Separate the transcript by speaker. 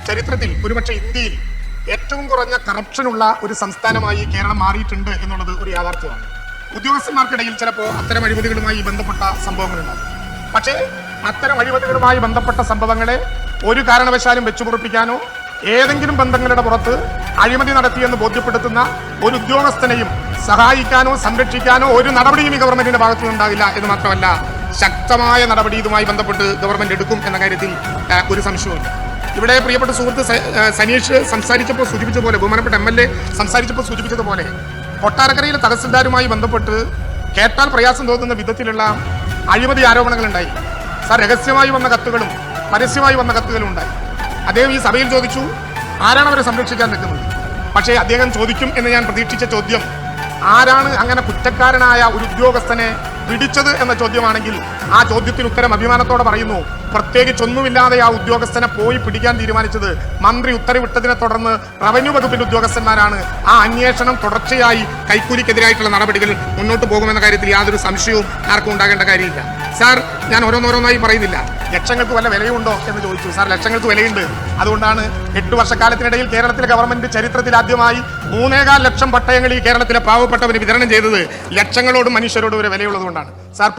Speaker 1: ചരിത്രത്തിൽ ഒരുപക്ഷെ ഇന്ത്യയിൽ ഏറ്റവും കുറഞ്ഞ കറപ്ഷനുള്ള ഒരു സംസ്ഥാനമായി കേരളം മാറിയിട്ടുണ്ട് എന്നുള്ളത് ഒരു യാഥാർത്ഥ്യമാണ്. ഉദ്യോഗസ്ഥന്മാർക്കിടയിൽ ചിലപ്പോൾ അത്തരം അഴിമതികളുമായി ബന്ധപ്പെട്ട സംഭവങ്ങളുണ്ടാകും. പക്ഷേ അത്തരം അഴിമതികളുമായി ബന്ധപ്പെട്ട സംഭവങ്ങളെ ഒരു കാരണവശാലും വെച്ചുപൊറുപ്പിക്കാനോ ഏതെങ്കിലും ബന്ധങ്ങളുടെ പുറത്ത് അഴിമതി നടത്തിയെന്ന് ബോധ്യപ്പെടുത്തുന്ന ഒരു ഉദ്യോഗസ്ഥനെയും സഹായിക്കാനോ സംരക്ഷിക്കാനോ ഒരു നടപടിയും ഈ ഗവൺമെന്റിന്റെ ഭാഗത്തു നിന്നുണ്ടാകില്ല എന്ന് മാത്രമല്ല, ശക്തമായ നടപടി ഇതുമായി ബന്ധപ്പെട്ട് ഗവൺമെന്റ് എടുക്കും എന്ന കാര്യത്തിൽ ഒരു സംശയവുമില്ല. ഇവിടെ പ്രിയപ്പെട്ട സുഹൃത്ത് സനീഷ് സംസാരിച്ചപ്പോൾ സൂചിപ്പിച്ച പോലെ, ബഹുമാനപ്പെട്ട MLA സംസാരിച്ചപ്പോൾ സൂചിപ്പിച്ചതുപോലെ, കൊട്ടാരക്കരയിലെ തഹസിൽദാരുമായി ബന്ധപ്പെട്ട് കേട്ടാൽ പ്രയാസം തോന്നുന്ന വിധത്തിലുള്ള അഴിമതി ആരോപണങ്ങളുണ്ടായി. സാർ, രഹസ്യമായി വന്ന കത്തുകളും പരസ്യമായി വന്ന കത്തുകളും ഉണ്ടായി. അദ്ദേഹം ഈ സഭയിൽ ചോദിച്ചു, ആരാണ് അവരെ സംരക്ഷിക്കാൻ നിൽക്കുന്നത്? പക്ഷേ അദ്ദേഹം ചോദിക്കും എന്ന് ഞാൻ പ്രതീക്ഷിച്ച ചോദ്യം, ആരാണ് അങ്ങനെ കുറ്റക്കാരനായ ഒരു ഉദ്യോഗസ്ഥനെ പിടിച്ചത് എന്ന ചോദ്യമാണെങ്കിൽ ആ ചോദ്യത്തിന് ഉത്തരം അഭിമാനത്തോടെ പറയുന്നു. പ്രത്യേകിച്ചൊന്നുമില്ലാതെ ആ ഉദ്യോഗസ്ഥനെ പോയി പിടിക്കാൻ തീരുമാനിച്ചത് മന്ത്രി ഉത്തരവിട്ടതിനെ തുടർന്ന് റവന്യൂ വകുപ്പിന്റെ ഉദ്യോഗസ്ഥന്മാരാണ്. ആ അന്വേഷണം തുടർച്ചയായി കൈക്കൂലിക്കെതിരായിട്ടുള്ള നടപടികൾ മുന്നോട്ട് പോകുമെന്ന കാര്യത്തിൽ യാതൊരു സംശയവും ആർക്കും ഉണ്ടാകേണ്ട കാര്യമില്ല. സാർ, ഞാൻ ഓരോന്നോരോന്നായി പറയുന്നില്ല. ലക്ഷങ്ങൾക്ക് വല്ല വിലയുണ്ടോ എന്ന് ചോദിച്ചു. സാർ, ലക്ഷങ്ങൾക്ക് വിലയുണ്ട്. അതുകൊണ്ടാണ് 8 വർഷക്കാലത്തിനിടയിൽ കേരളത്തിലെ ഗവൺമെന്റ് ചരിത്രത്തിൽ ആദ്യമായി 3.25 ലക്ഷം പട്ടയങ്ങൾ ഈ കേരളത്തിലെ പാവപ്പെട്ടവന് വിതരണം ചെയ്തത്. ലക്ഷങ്ങളോടും മനുഷ്യരോടും ഒരു വിലയുള്ളതുകൊണ്ടാണ്. സാർ